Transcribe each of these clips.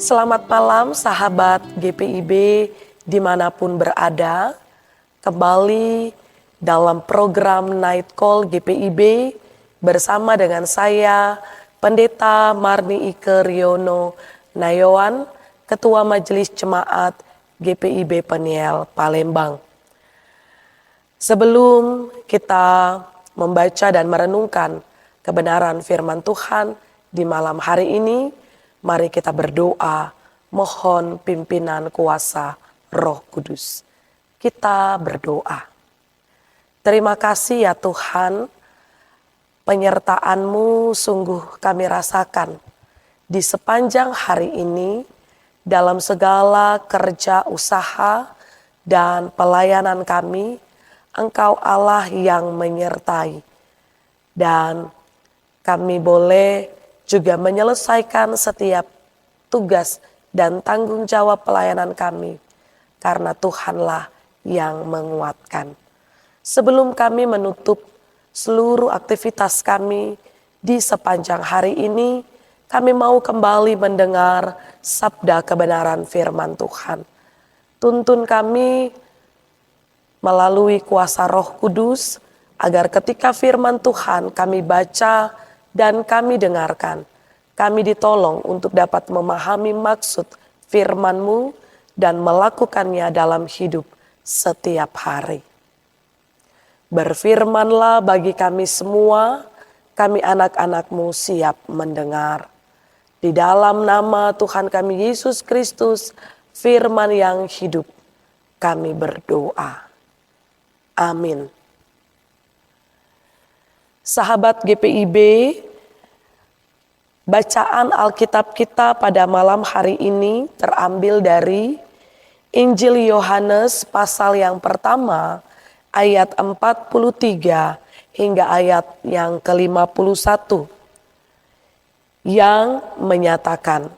Selamat malam sahabat GPIB dimanapun berada. Kembali dalam program Night Call GPIB bersama dengan saya Pendeta Marni Ike Riono Nayawan, Ketua Majelis Jemaat GPIB Peniel Palembang. Sebelum kita membaca dan merenungkan kebenaran firman Tuhan di malam hari ini, mari kita berdoa, mohon pimpinan kuasa Roh Kudus. Kita berdoa. Terima kasih ya Tuhan, penyertaan-Mu sungguh kami rasakan di sepanjang hari ini dalam segala kerja usaha dan pelayanan kami. Engkau Allah yang menyertai dan kami boleh juga menyelesaikan setiap tugas dan tanggung jawab pelayanan kami, karena Tuhanlah yang menguatkan. Sebelum kami menutup seluruh aktivitas kami di sepanjang hari ini, kami mau kembali mendengar sabda kebenaran firman Tuhan. Tuntun kami melalui kuasa Roh Kudus, agar ketika firman Tuhan kami baca dan kami dengarkan, kami ditolong untuk dapat memahami maksud firman-Mu dan melakukannya dalam hidup setiap hari. Berfirmanlah bagi kami semua, kami anak-anak-Mu siap mendengar. Di dalam nama Tuhan kami Yesus Kristus, firman yang hidup, kami berdoa. Amin. Sahabat GPIB, bacaan Alkitab kita pada malam hari ini terambil dari Injil Yohanes pasal yang pertama ayat 43 hingga ayat yang ke-51 yang menyatakan,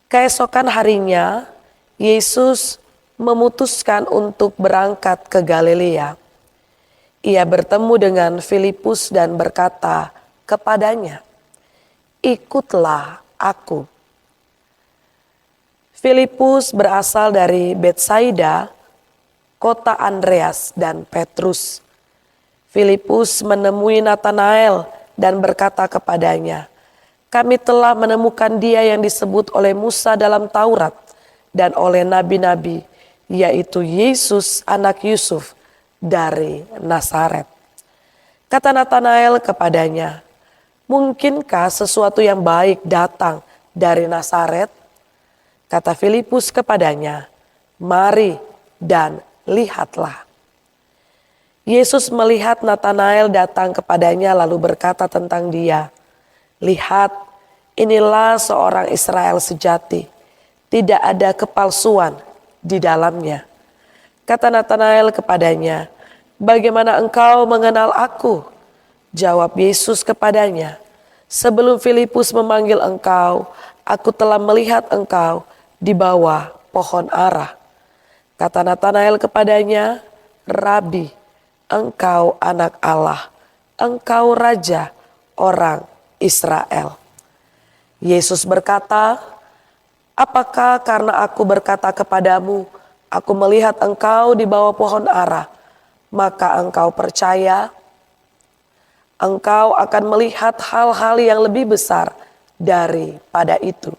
keesokan harinya Yesus memutuskan untuk berangkat ke Galilea. Ia bertemu dengan Filipus dan berkata kepadanya, "Ikutlah aku." Filipus berasal dari Betsaida, kota Andreas dan Petrus. Filipus menemui Natanael dan berkata kepadanya, "Kami telah menemukan Dia yang disebut oleh Musa dalam Taurat dan oleh nabi-nabi, yaitu Yesus anak Yusuf dari Nazaret." Kata Natanael kepadanya, "Mungkinkah sesuatu yang baik datang dari Nazaret?" Kata Filipus kepadanya, "Mari dan lihatlah." Yesus melihat Natanael datang kepadanya lalu berkata tentang dia, "Lihat, inilah seorang Israel sejati, tidak ada kepalsuan di dalamnya." Kata Natanael kepadanya, "Bagaimana engkau mengenal aku?" Jawab Yesus kepadanya, "Sebelum Filipus memanggil engkau, aku telah melihat engkau di bawah pohon ara." Kata Natanael kepadanya, "Rabi, engkau anak Allah, engkau raja orang Israel." Yesus berkata, "Apakah karena aku berkata kepadamu, aku melihat engkau di bawah pohon ara, maka engkau percaya? Engkau akan melihat hal-hal yang lebih besar daripada itu."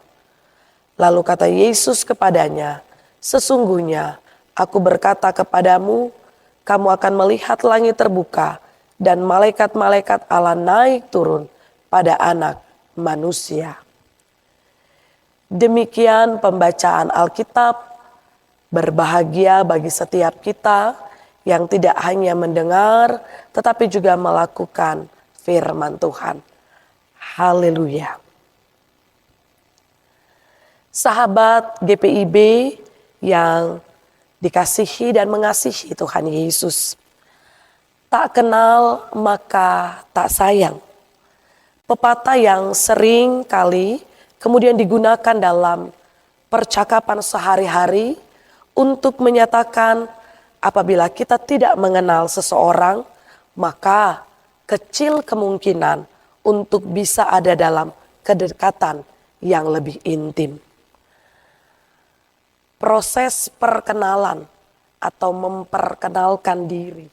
Lalu kata Yesus kepadanya, "Sesungguhnya aku berkata kepadamu, kamu akan melihat langit terbuka dan malaikat-malaikat Allah naik turun pada Anak Manusia." Demikian pembacaan Alkitab. Berbahagia bagi setiap kita yang tidak hanya mendengar tetapi juga melakukan firman Tuhan. Haleluya. Sahabat GPIB yang dikasihi dan mengasihi Tuhan Yesus, tak kenal maka tak sayang. Pepatah yang sering kali kemudian digunakan dalam percakapan sehari-hari untuk menyatakan apabila kita tidak mengenal seseorang, maka kecil kemungkinan untuk bisa ada dalam kedekatan yang lebih intim. Proses perkenalan atau memperkenalkan diri.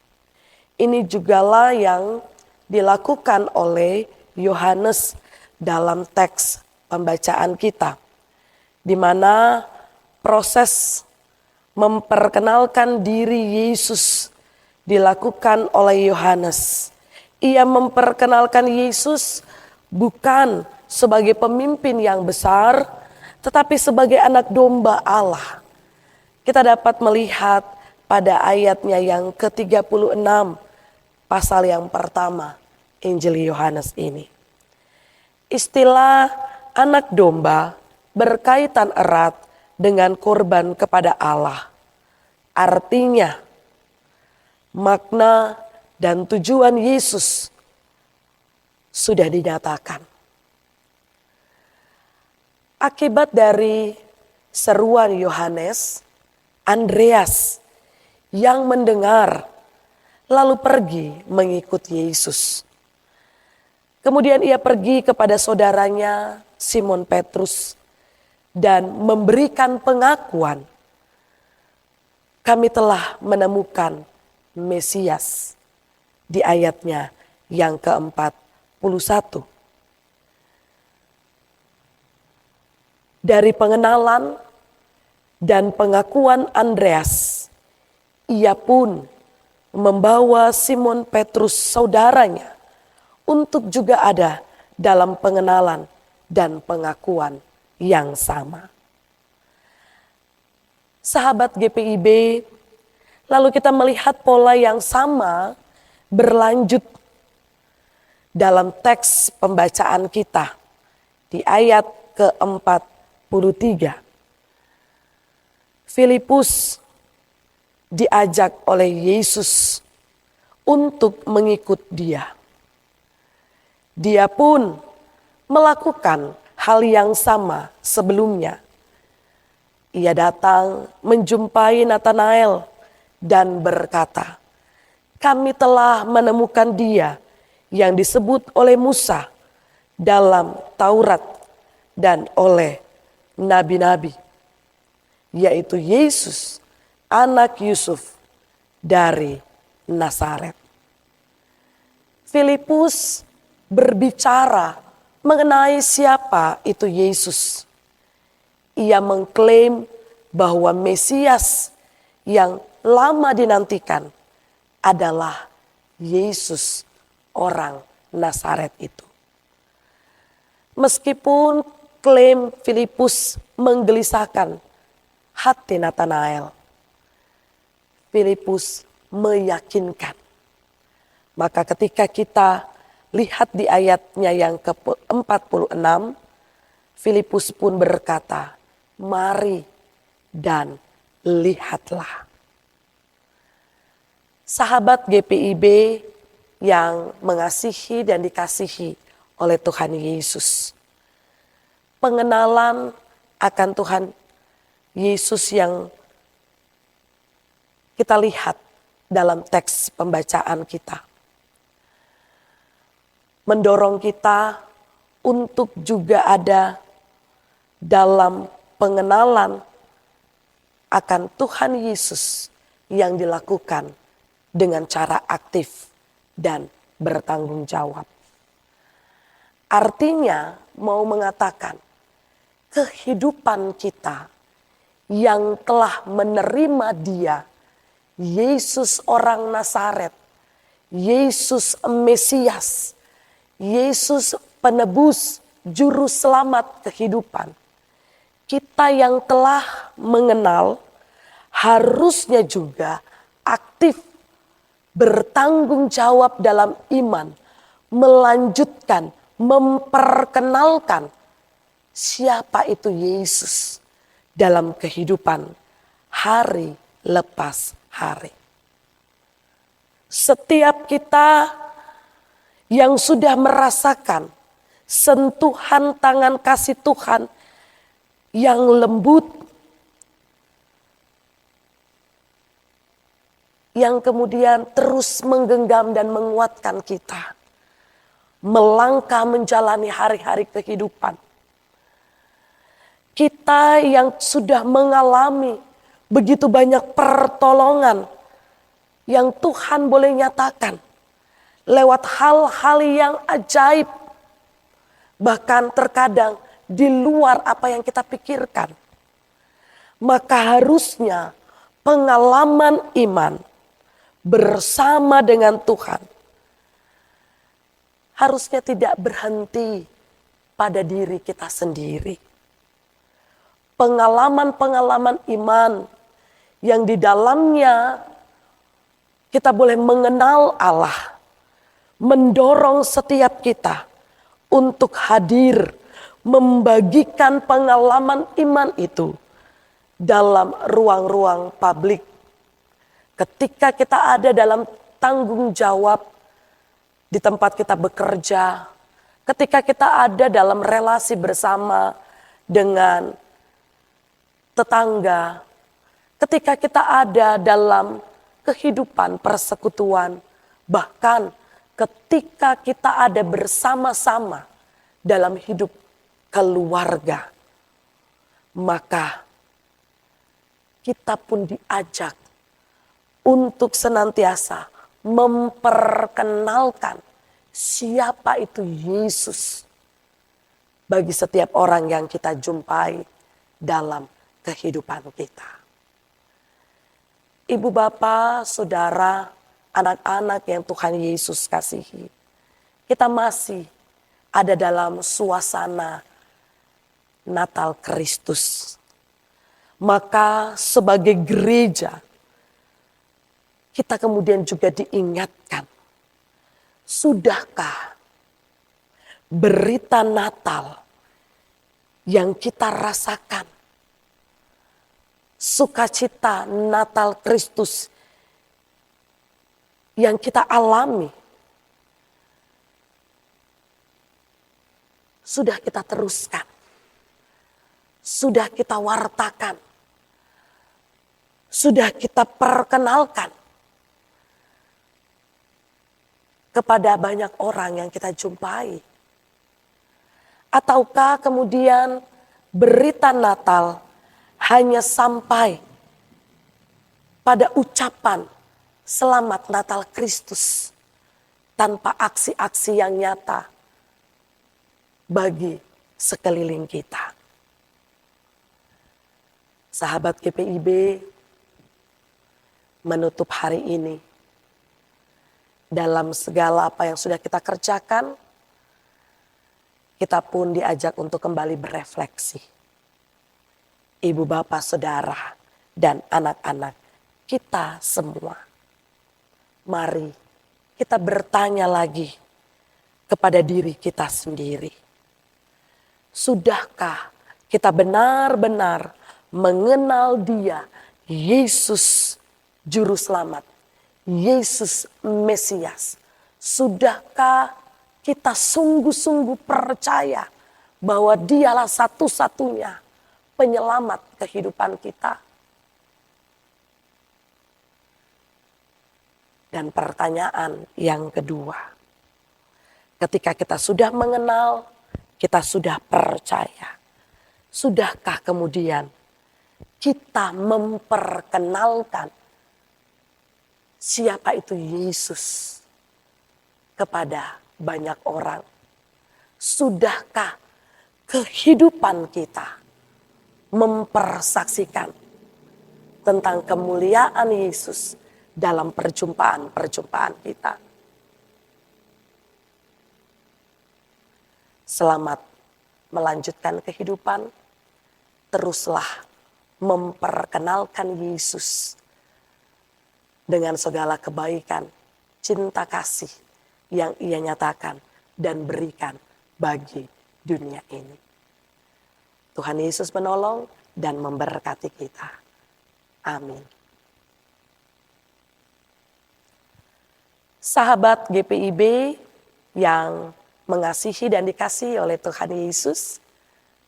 Ini jugalah yang dilakukan oleh Yohanes dalam teks pembacaan kita, di mana proses memperkenalkan diri Yesus dilakukan oleh Yohanes. Ia memperkenalkan Yesus bukan sebagai pemimpin yang besar, tetapi sebagai anak domba Allah. Kita dapat melihat pada ayatnya yang ke-36 pasal yang pertama Injil Yohanes ini. Istilah anak domba berkaitan erat dengan korban kepada Allah. Artinya, makna dan tujuan Yesus sudah dinyatakan. Akibat dari seruan Yohanes, Andreas yang mendengar lalu pergi mengikut Yesus. Kemudian ia pergi kepada saudaranya Simon Petrus dan memberikan pengakuan, kami telah menemukan Mesias, di ayatnya yang ke-41. Dari pengenalan dan pengakuan Andreas, ia pun membawa Simon Petrus saudaranya untuk juga ada dalam pengenalan dan pengakuan yang sama. Sahabat GPIB, lalu kita melihat pola yang sama berlanjut dalam teks pembacaan kita di ayat ke-43. Filipus diajak oleh Yesus untuk mengikut dia. Dia pun melakukan hal yang sama sebelumnya. Ia datang menjumpai Natanael dan berkata, kami telah menemukan dia yang disebut oleh Musa dalam Taurat dan oleh nabi-nabi, yaitu Yesus, anak Yusuf dari Nazaret. Filipus berbicara mengenai siapa itu Yesus. Ia mengklaim bahwa Mesias yang lama dinantikan adalah Yesus orang Nazaret itu. Meskipun klaim Filipus menggelisahkan hati Natanael, Filipus meyakinkan. Maka ketika kita lihat di ayatnya yang ke-46, Filipus pun berkata, mari dan lihatlah. Sahabat GPIB yang mengasihi dan dikasihi oleh Tuhan Yesus. Pengenalan akan Tuhan Yesus yang kita lihat dalam teks pembacaan kita, mendorong kita untuk juga ada dalam pengenalan akan Tuhan Yesus yang dilakukan dengan cara aktif dan bertanggung jawab. Artinya mau mengatakan kehidupan kita yang telah menerima Dia, Yesus orang Nazaret, Yesus Mesias, Yesus penebus juru selamat kehidupan. Kita yang telah mengenal harusnya juga aktif bertanggung jawab dalam iman, melanjutkan, memperkenalkan siapa itu Yesus dalam kehidupan hari lepas hari. Setiap kita yang sudah merasakan sentuhan tangan kasih Tuhan yang lembut, yang kemudian terus menggenggam dan menguatkan kita melangkah menjalani hari-hari kehidupan. Kita yang sudah mengalami begitu banyak pertolongan yang Tuhan boleh nyatakan lewat hal-hal yang ajaib, bahkan terkadang di luar apa yang kita pikirkan. Maka harusnya pengalaman iman bersama dengan Tuhan harusnya tidak berhenti pada diri kita sendiri. Pengalaman-pengalaman iman yang di dalamnya kita boleh mengenal Allah, mendorong setiap kita untuk hadir membagikan pengalaman iman itu dalam ruang-ruang publik. Ketika kita ada dalam tanggung jawab di tempat kita bekerja, ketika kita ada dalam relasi bersama dengan tetangga, ketika kita ada dalam kehidupan persekutuan, bahkan ketika kita ada bersama-sama dalam hidup keluarga, maka kita pun diajak untuk senantiasa memperkenalkan siapa itu Yesus bagi setiap orang yang kita jumpai dalam kehidupan kita. Ibu bapak, saudara, anak-anak yang Tuhan Yesus kasihi, kita masih ada dalam suasana Natal Kristus. Maka sebagai gereja, kita kemudian juga diingatkan, sudahkah berita Natal yang kita rasakan, sukacita Natal Kristus yang kita alami, sudah kita teruskan, sudah kita wartakan, sudah kita perkenalkan kepada banyak orang yang kita jumpai. Ataukah kemudian berita Natal hanya sampai pada ucapan selamat Natal Kristus tanpa aksi-aksi yang nyata bagi sekeliling kita. Sahabat GPIB, menutup hari ini dalam segala apa yang sudah kita kerjakan, kita pun diajak untuk kembali berefleksi. Ibu bapak, saudara, dan anak-anak kita semua. Mari kita bertanya lagi kepada diri kita sendiri. Sudahkah kita benar-benar mengenal Dia, Yesus Juru Selamat, Yesus Mesias? Sudahkah kita sungguh-sungguh percaya bahwa Dialah satu-satunya penyelamat kehidupan kita? Dan pertanyaan yang kedua, ketika kita sudah mengenal, kita sudah percaya, sudahkah kemudian kita memperkenalkan siapa itu Yesus kepada banyak orang? Sudahkah kehidupan kita mempersaksikan tentang kemuliaan Yesus dalam perjumpaan-perjumpaan kita? Selamat melanjutkan kehidupan, teruslah memperkenalkan Yesus dengan segala kebaikan, cinta kasih yang Ia nyatakan dan berikan bagi dunia ini. Tuhan Yesus menolong dan memberkati kita. Amin. Sahabat GPIB yang mengasihi dan dikasihi oleh Tuhan Yesus,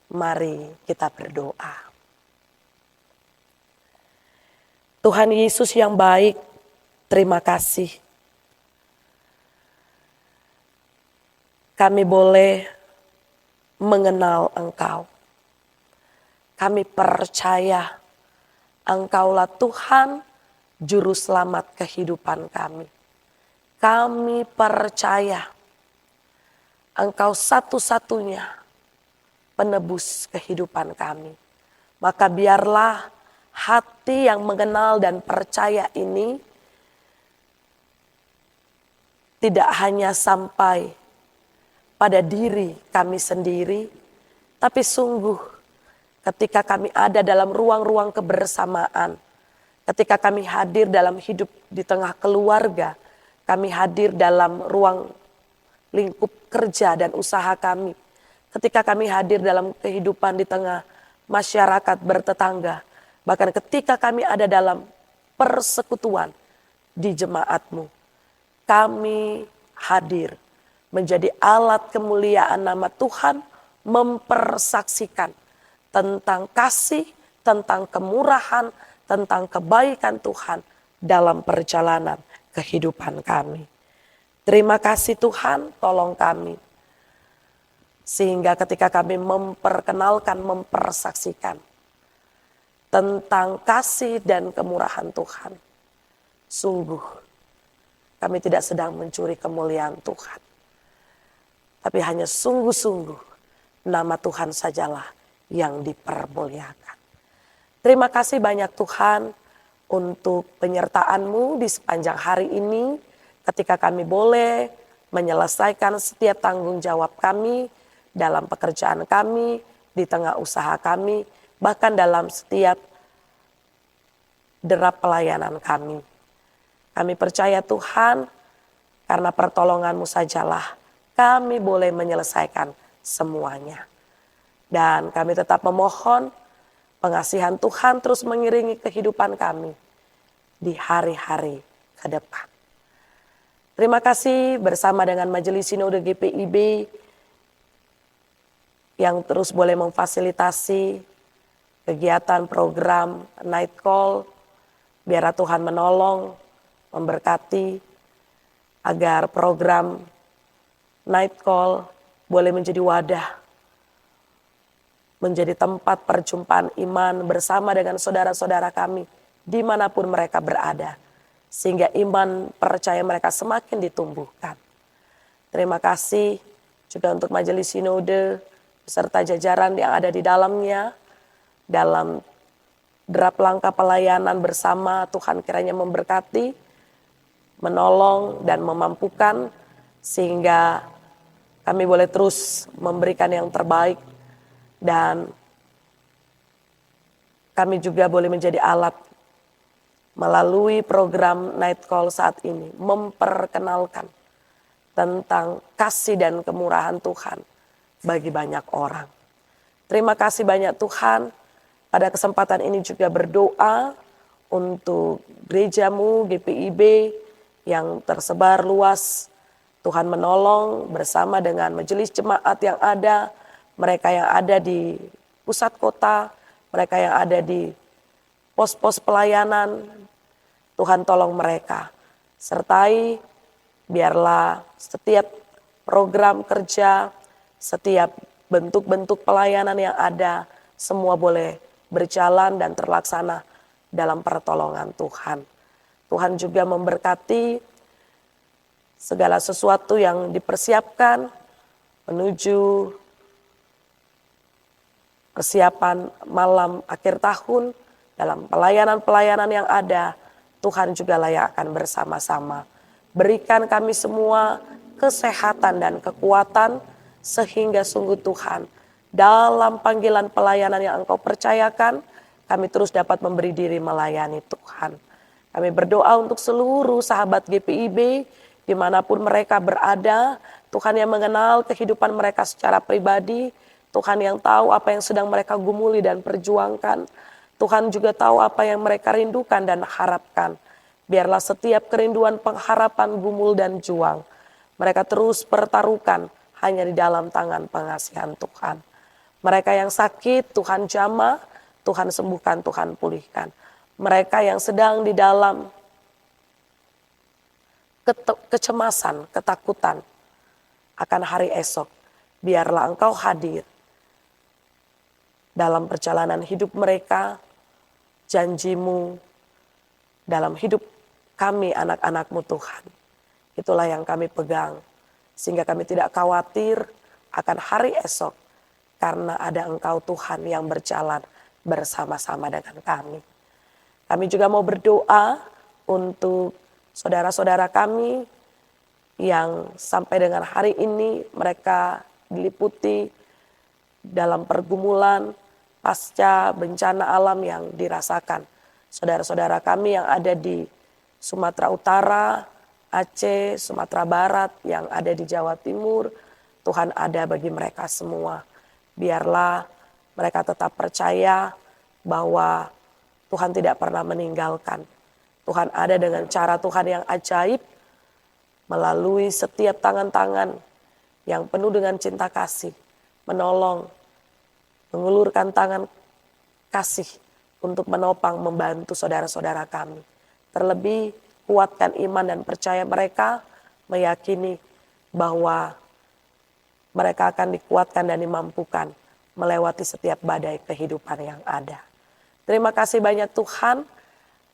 mari kita berdoa. Tuhan Yesus yang baik, terima kasih. Kami boleh mengenal Engkau. Kami percaya Engkaulah Tuhan, Juru Selamat kehidupan kami. Kami percaya Engkau satu-satunya penebus kehidupan kami. Maka biarlah hati yang mengenal dan percaya ini tidak hanya sampai pada diri kami sendiri, tapi sungguh ketika kami ada dalam ruang-ruang kebersamaan, ketika kami hadir dalam hidup di tengah keluarga, kami hadir dalam ruang lingkup kerja dan usaha kami, ketika kami hadir dalam kehidupan di tengah masyarakat bertetangga, bahkan ketika kami ada dalam persekutuan di jemaat-Mu, kami hadir menjadi alat kemuliaan nama Tuhan, mempersaksikan tentang kasih, tentang kemurahan, tentang kebaikan Tuhan dalam perjalanan kehidupan kami. Terima kasih Tuhan, tolong kami. Sehingga ketika kami memperkenalkan, mempersaksikan tentang kasih dan kemurahan Tuhan, sungguh kami tidak sedang mencuri kemuliaan Tuhan, tapi hanya sungguh-sungguh nama Tuhan sajalah yang dipermuliakan. Terima kasih banyak Tuhan untuk penyertaan-Mu di sepanjang hari ini, ketika kami boleh menyelesaikan setiap tanggung jawab kami dalam pekerjaan kami, di tengah usaha kami, bahkan dalam setiap derap pelayanan kami. Kami percaya Tuhan, karena pertolongan-Mu sajalah kami boleh menyelesaikan semuanya. Dan kami tetap memohon pengasihan Tuhan terus mengiringi kehidupan kami di hari-hari ke depan. Terima kasih bersama dengan Majelis Sinode GPIB yang terus boleh memfasilitasi kegiatan program Night Call. Biar Tuhan menolong, memberkati agar program Night Call boleh menjadi wadah, menjadi tempat perjumpaan iman bersama dengan saudara-saudara kami dimanapun mereka berada, sehingga iman percaya mereka semakin ditumbuhkan. Terima kasih juga untuk Majelis Sinode beserta jajaran yang ada di dalamnya, dalam derap langkah pelayanan bersama. Tuhan kiranya memberkati, menolong dan memampukan, sehingga kami boleh terus memberikan yang terbaik, dan kami juga boleh menjadi alat melalui program Night Call saat ini, memperkenalkan tentang kasih dan kemurahan Tuhan bagi banyak orang. Terima kasih banyak Tuhan. Pada kesempatan ini juga berdoa untuk gereja-Mu GPIB yang tersebar luas. Tuhan menolong bersama dengan majelis jemaat yang ada, mereka yang ada di pusat kota, mereka yang ada di pos-pos pelayanan. Tuhan tolong mereka, sertai biarlah setiap program kerja, setiap bentuk-bentuk pelayanan yang ada, semua boleh berjalan dan terlaksana dalam pertolongan Tuhan. Tuhan juga memberkati segala sesuatu yang dipersiapkan menuju persiapan malam akhir tahun, dalam pelayanan-pelayanan yang ada. Tuhan juga layak akan bersama-sama. Berikan kami semua kesehatan dan kekuatan, sehingga sungguh Tuhan, dalam panggilan pelayanan yang Engkau percayakan, kami terus dapat memberi diri melayani Tuhan. Kami berdoa untuk seluruh sahabat GPIB, dimanapun mereka berada. Tuhan yang mengenal kehidupan mereka secara pribadi, Tuhan yang tahu apa yang sedang mereka gumuli dan perjuangkan. Tuhan juga tahu apa yang mereka rindukan dan harapkan. Biarlah setiap kerinduan, pengharapan, gumul dan juang, mereka terus pertaruhkan hanya di dalam tangan pengasihan Tuhan. Mereka yang sakit, Tuhan jamah, Tuhan sembuhkan, Tuhan pulihkan. Mereka yang sedang di dalam kecemasan, ketakutan akan hari esok, biarlah Engkau hadir dalam perjalanan hidup mereka, janji-Mu dalam hidup kami anak-anak-Mu Tuhan. Itulah yang kami pegang, sehingga kami tidak khawatir akan hari esok, karena ada Engkau Tuhan yang berjalan bersama-sama dengan kami. Kami juga mau berdoa untuk saudara-saudara kami yang sampai dengan hari ini mereka diliputi dalam pergumulan pasca bencana alam yang dirasakan. Saudara-saudara kami yang ada di Sumatera Utara, Aceh, Sumatera Barat, yang ada di Jawa Timur, Tuhan ada bagi mereka semua. Biarlah mereka tetap percaya bahwa Tuhan tidak pernah meninggalkan. Tuhan ada dengan cara Tuhan yang ajaib, melalui setiap tangan-tangan yang penuh dengan cinta kasih, menolong, mengulurkan tangan kasih untuk menopang, membantu saudara-saudara kami. Terlebih kuatkan iman dan percaya mereka, meyakini bahwa mereka akan dikuatkan dan dimampukan melewati setiap badai kehidupan yang ada. Terima kasih banyak Tuhan,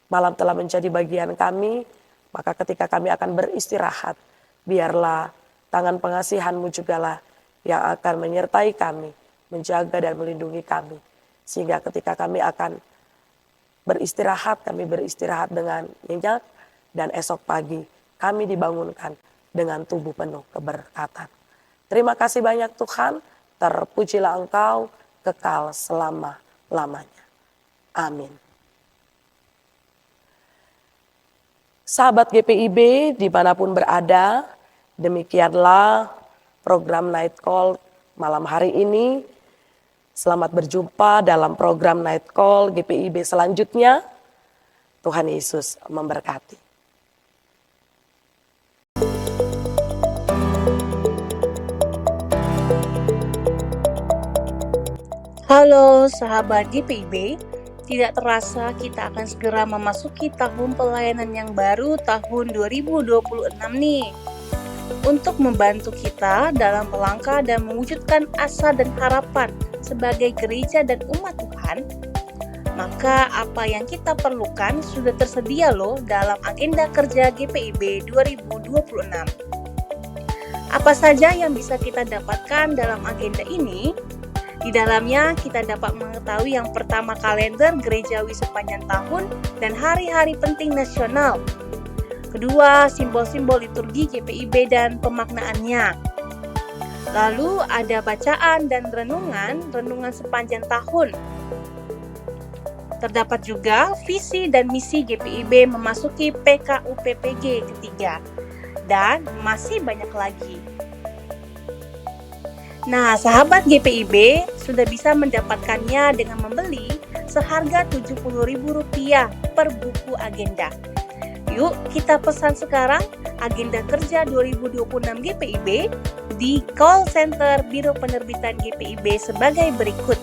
malam telah menjadi bagian kami, maka ketika kami akan beristirahat, biarlah tangan pengasihan-Mu jugalah yang akan menyertai kami, menjaga dan melindungi kami. Sehingga ketika kami akan beristirahat, kami beristirahat dengan nyenyak, dan esok pagi kami dibangunkan dengan tubuh penuh keberkatan. Terima kasih banyak Tuhan, terpujilah Engkau kekal selama-lamanya. Amin. Sahabat GPIB dimanapun berada, demikianlah program Night Call malam hari ini. Selamat berjumpa dalam program Night Call GPIB selanjutnya. Tuhan Yesus memberkati. Halo sahabat GPIB, tidak terasa kita akan segera memasuki tahun pelayanan yang baru tahun 2026 nih. Untuk membantu kita dalam melangkah dan mewujudkan asa dan harapan sebagai gereja dan umat Tuhan, maka apa yang kita perlukan sudah tersedia loh dalam agenda kerja GPIB 2026. Apa saja yang bisa kita dapatkan dalam agenda ini? Di dalamnya kita dapat mengetahui yang pertama kalender gerejawi sepanjang tahun dan hari-hari penting nasional. Kedua, simbol-simbol liturgi GPIB dan pemaknaannya. Lalu ada bacaan dan renungan sepanjang tahun. Terdapat juga visi dan misi GPIB memasuki PKUPPG ketiga. Dan masih banyak lagi. Nah, sahabat GPIB sudah bisa mendapatkannya dengan membeli seharga Rp70.000 per buku agenda. Yuk kita pesan sekarang agenda kerja 2026 GPIB di call center Biro Penerbitan GPIB sebagai berikut.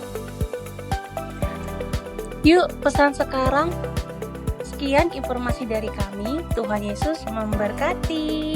Yuk pesan sekarang. Sekian informasi dari kami. Tuhan Yesus memberkati.